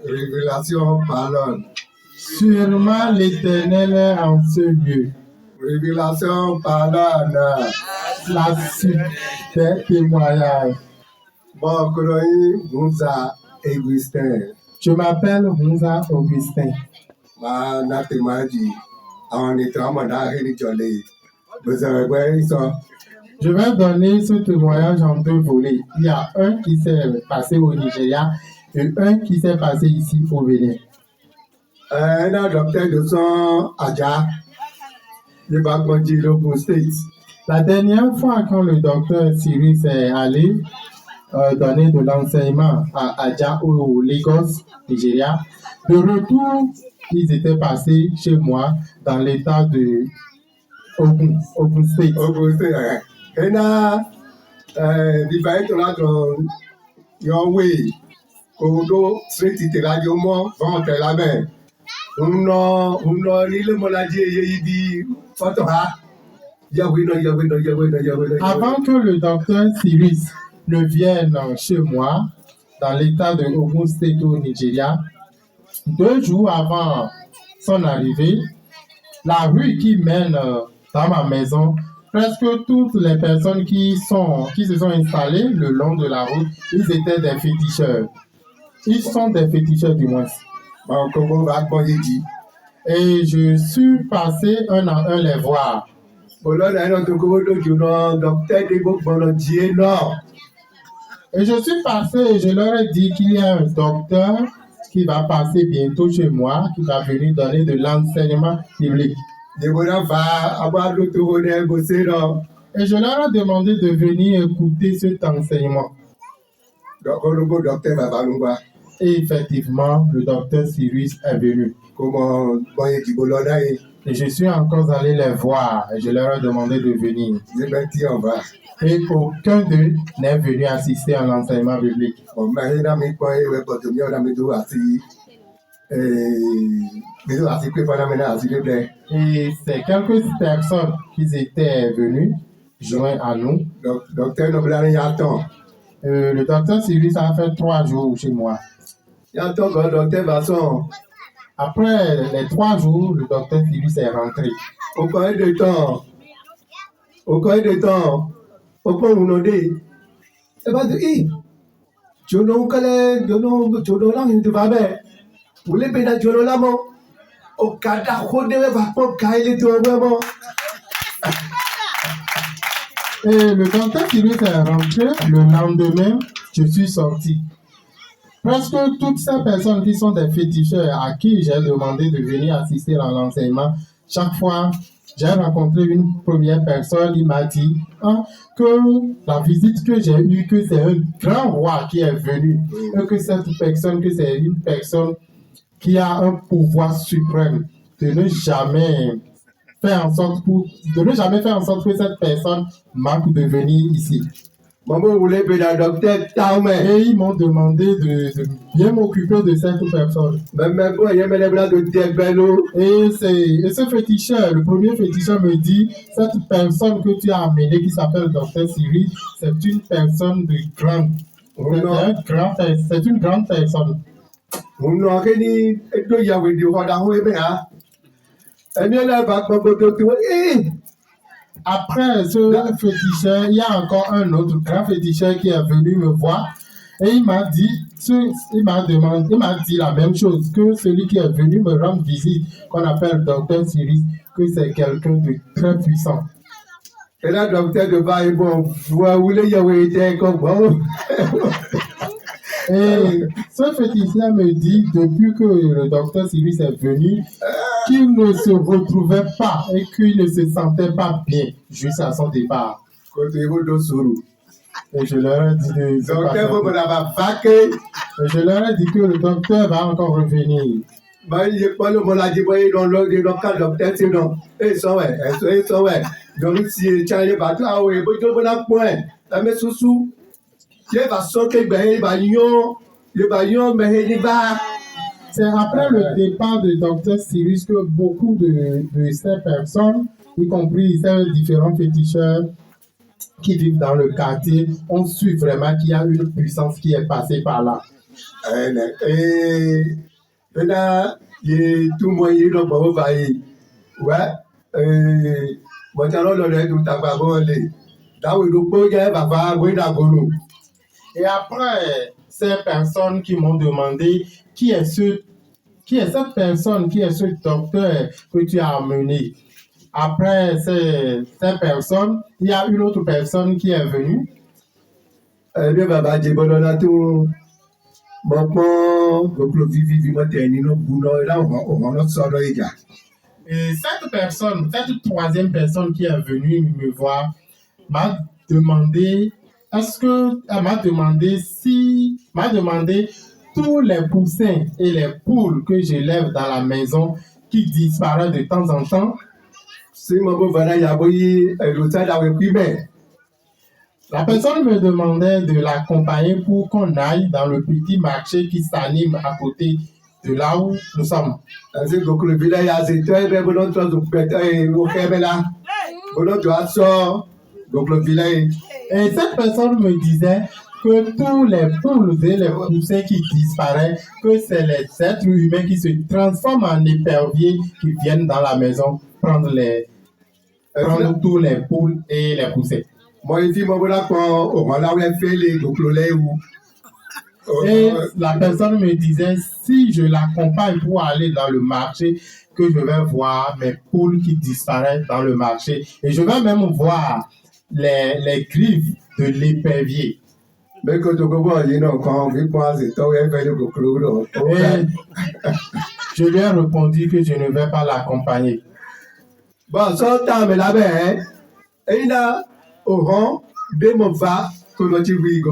Révélation parole. Sûrement l'Éternel est en ce lieu. Révélation pardonne. La suite des témoignages. Bon, Koroyi Moussa Augustin. Je m'appelle Moussa Augustin. Ma Natemaji. En étant mon arrêt de vous avez quoi ça? Je vais donner ce témoignage en deux volets. Il y a un qui s'est passé au Nigeria et un qui s'est passé ici au Bénin. Un docteur de son Adja. Le Bagmondi Logo State. La dernière fois quand le docteur Cyrus est allé donner de l'enseignement à Adja au Lagos, Nigeria, de retour, ils étaient passés chez moi dans l'état de Ogun State. Ogun State. Et là, il va être là dans your way. Kodo straight to la yomo, vente la main. Uno, l'île Moladi et dit, Fotora. Avant que le docteur Cyrus ne vienne chez moi, dans l'état de Ogun State au Nigeria, 2 jours avant son arrivée, la rue qui mène dans ma maison, presque toutes les personnes qui se sont installées le long de la route, ils étaient des féticheurs. Ils sont des féticheurs du moins. Et je suis passé un à un les voir. Et je suis passé et je leur ai dit qu'il y a un docteur qui va passer bientôt chez moi, qui va venir donner de l'enseignement biblique. Et je leur ai demandé de venir écouter cet enseignement. Et effectivement, le docteur Cyrus est venu. Et je suis encore allé les voir et je leur ai demandé de venir. Et aucun d'eux n'est venu assister à l'enseignement biblique. Et c'est quelques personnes qui étaient venues joindre à nous. Le docteur Cyrus a fait 3 jours chez moi. Après les 3 jours, le docteur Cyrus est rentré. Au cours de temps, au cours de temps, et va dire, Jono Kale, Jono Lang, tu vas bien. Vous les pédales Jono Lamo, au Kata Hode va pas Kaili to vraiment. Et le docteur Cyrus est rentré. Le lendemain, je suis sorti. Presque toutes ces personnes qui sont des féticheurs à qui j'ai demandé de venir assister à l'enseignement, chaque fois, j'ai rencontré une première personne, il m'a dit que la visite que j'ai eue, que c'est un grand roi qui est venu, et que cette personne, que c'est une personne qui a un pouvoir suprême de ne jamais faire en sorte que cette personne manque de venir ici. Et ils m'ont demandé de bien m'occuper de cette personne. Et ce féticheur, le premier féticheur me dit, cette personne que tu as amenée qui s'appelle Dr. Cyrus, c'est une personne de grande. C'est une grande personne. Après ce féticheur, il y a encore un autre grand féticheur qui est venu me voir et il m'a dit la même chose que celui qui est venu me rendre visite, qu'on appelle Dr. Cyrus, que c'est quelqu'un de très puissant. Et là, docteur de Baye, bon, vous voulez y avoir été comme bon. Et ce féticheur me dit, depuis que le docteur Cyrus est venu, qu'il ne se retrouvait pas et qu'il ne se sentait pas bien jusqu'à son départ. Et je leur ai dit que le docteur va encore revenir. C'est après le départ de Dr. Cyrus que beaucoup de ces personnes, y compris ces différents féticheurs qui vivent dans le quartier, ont su vraiment qu'il y a une puissance qui est passée par là. Maintenant, tout le monde est dans le pays. Ouais. Moi, je suis tout à fait. Là où le projet va faire, Et après, ces personnes qui m'ont demandé qui est cette personne, qui est ce docteur que tu as amené. Après ces personnes, il y a une autre personne qui est venue. Bien, Baba, j'ai bon tout. Bon, Et cette personne, cette troisième personne qui est venue me voir, m'a demandé, m'a demandé tous les poussins et les poules que j'élève dans la maison qui disparaissent de temps en temps. La personne me demandait de l'accompagner pour qu'on aille dans le petit marché qui s'anime à côté de là où nous sommes. Et cette personne me disait que tous les poules et les poussins qui disparaissent, que c'est les êtres humains qui se transforment en éperviers qui viennent dans la maison prendre tous les poules et les poussins. Et la personne me disait, si je l'accompagne pour aller dans le marché, que je vais voir mes poules qui disparaissent dans le marché. Et je vais même voir les griffes de l'épervier. Et je lui ai répondu que je ne vais pas l'accompagner. Bon, ça, t'as mis la bain, et là, au rang, de mon va, que l'on t'y vit, que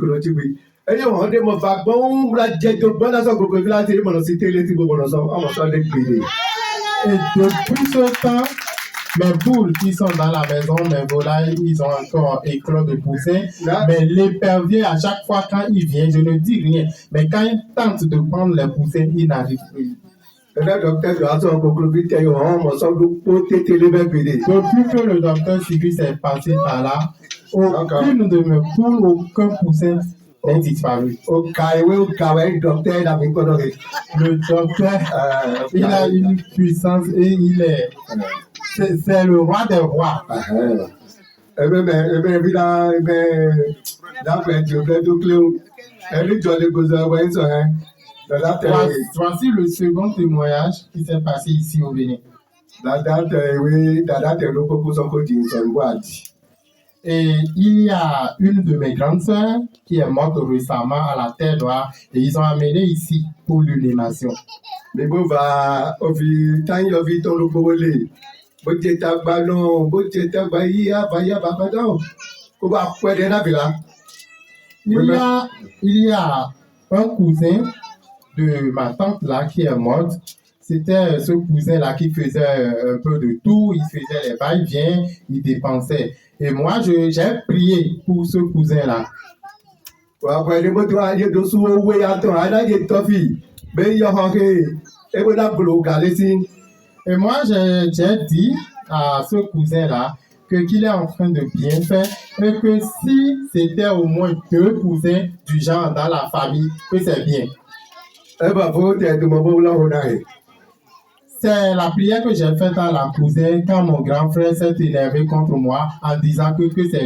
l'on t'y vit. Et là, on mon va, bon, la jet de bonne à son groupe, là, c'est mon cité, les types de son, on s'en est payé. Et depuis ce temps, mes poules qui sont dans la maison, mes volailles, ils ont encore éclos de poussins. Mais l'épervier, à chaque fois quand il vient, je ne dis rien. Mais quand il tente de prendre les poussins, il n'arrive plus. Depuis que le docteur Sylvie s'est passé par là, aucune de mes poules, aucun poussin n'est disparu. Le docteur, il a une puissance et c'est le roi des rois. Voici le second témoignage qui s'est passé ici au Bénin. Et il y a une de mes grandes sœurs qui est morte récemment à la Terre Noire et ils ont amené ici pour l'unémation. Il y a un cousin de ma tante là qui est morte. C'était ce cousin-là qui faisait un peu de tout. Il faisait les va-et-vient, il dépensait. Et moi, j'ai prié pour ce cousin-là. Et moi, j'ai dit à ce cousin-là qu'il est en train de bien faire et que si c'était au moins 2 cousins du genre dans la famille, que c'est bien. C'est la prière que j'ai faite à la cousine quand mon grand frère s'est énervé contre moi en disant que c'est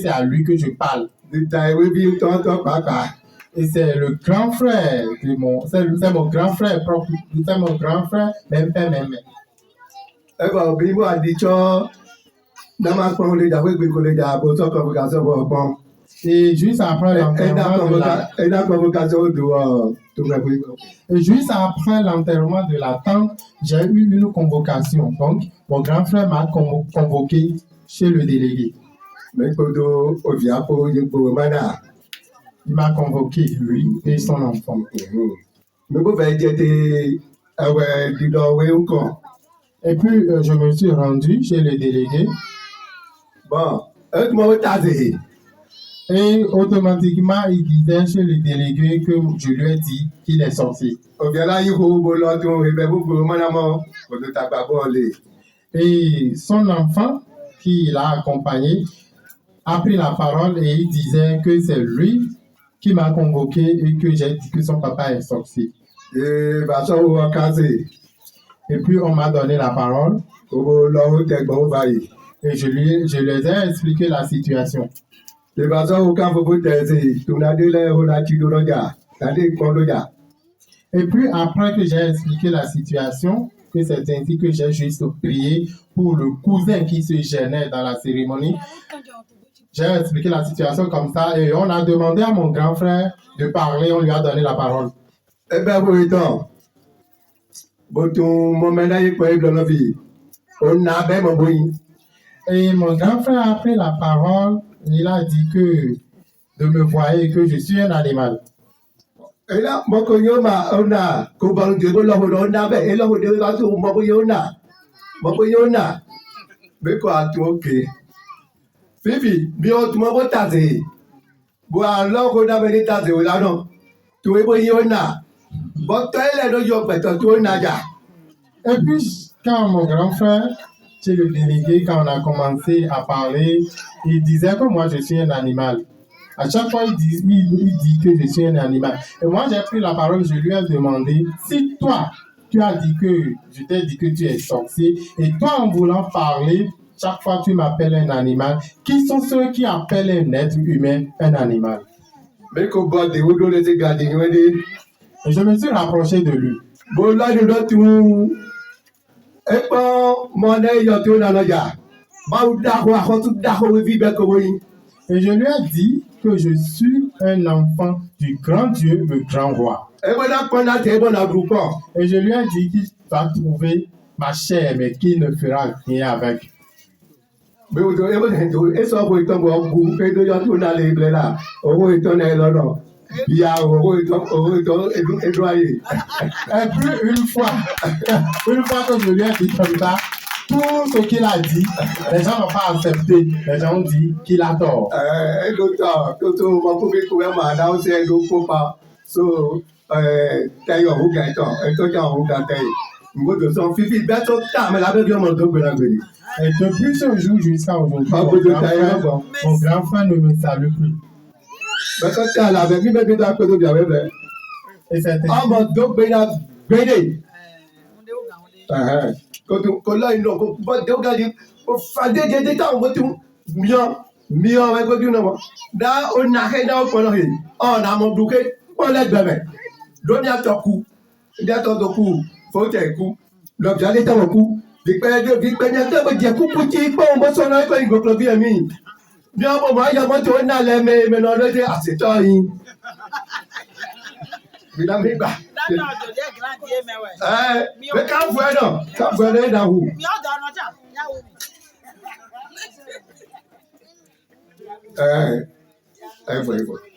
à lui que je parle. Et c'est le grand frère c'est mon grand frère propre, c'est mon grand frère, même père, même mère. Et juste après l'enterrement de la tante, j'ai eu une convocation. Donc, mon grand frère m'a convoqué chez le délégué. Il m'a convoqué, lui et son enfant. Et puis, je me suis rendu chez le délégué. Et automatiquement, il disait chez le délégué que je lui ai dit qu'il est sorti. Et son enfant, qui l'a accompagné, a pris la parole et il disait que c'est lui qui m'a convoqué et que j'ai dit que son papa est sorcier. Et bah ça on va casser. Et puis on m'a donné la parole Au long t'es bon va y. et je les ai expliqué la situation. Et bah ça on quand vous t'es tu n'as de l'air on a tu dois regarder. T'as des condoya. Et puis après que j'ai expliqué la situation, que c'est ainsi que j'ai juste prié pour le cousin qui se gênait dans la cérémonie, j'ai expliqué la situation comme ça et on a demandé à mon grand frère de parler, on lui a donné la parole. Eh ben oui donc. Bon ton moment là il peut dans la vie. On a ben mon boy. Et mon grand frère a pris la parole, il a dit que de me voir et que je suis un animal. Et là, moi, quand on a, quand on dit que l'on a, et là, on dit que on a, mais quoi, tu ok. Fifi, bien, tu m'as tasé. Bon, alors, on a venu tasé, là, non. Tu es bon, on a. Bon, tu es là, tu es là, Et puis, quand mon grand frère, chez le délégué, quand on a commencé à parler, il disait que moi, je suis un animal. À chaque fois, il dit que je suis un animal. Et moi, j'ai pris la parole, je lui ai demandé, si toi, tu as dit que, je t'ai dit que tu es sorcier, et toi, en voulant parler, chaque fois, tu m'appelles un animal, qui sont ceux qui appellent un être humain un animal? mais qu'on boit des hauts les garder, Et je me suis rapproché de lui. bon, là, je dois tout. Et bon, mon nez, il y a tout dans le gars. Et je lui ai dit que je suis un enfant du grand Dieu, le grand roi. Et je lui ai dit qu'il va trouver ma chair, mais qu'il ne fera rien avec. Et puis une fois que je lui ai dit comme ça, tout ce qu'il a dit, les gens n'ont pas accepté. Les gens ont dit qu'il a tort. Et depuis ce jour jusqu'à aujourd'hui, mon grand frère ne me salue plus. Et c'est Everybody.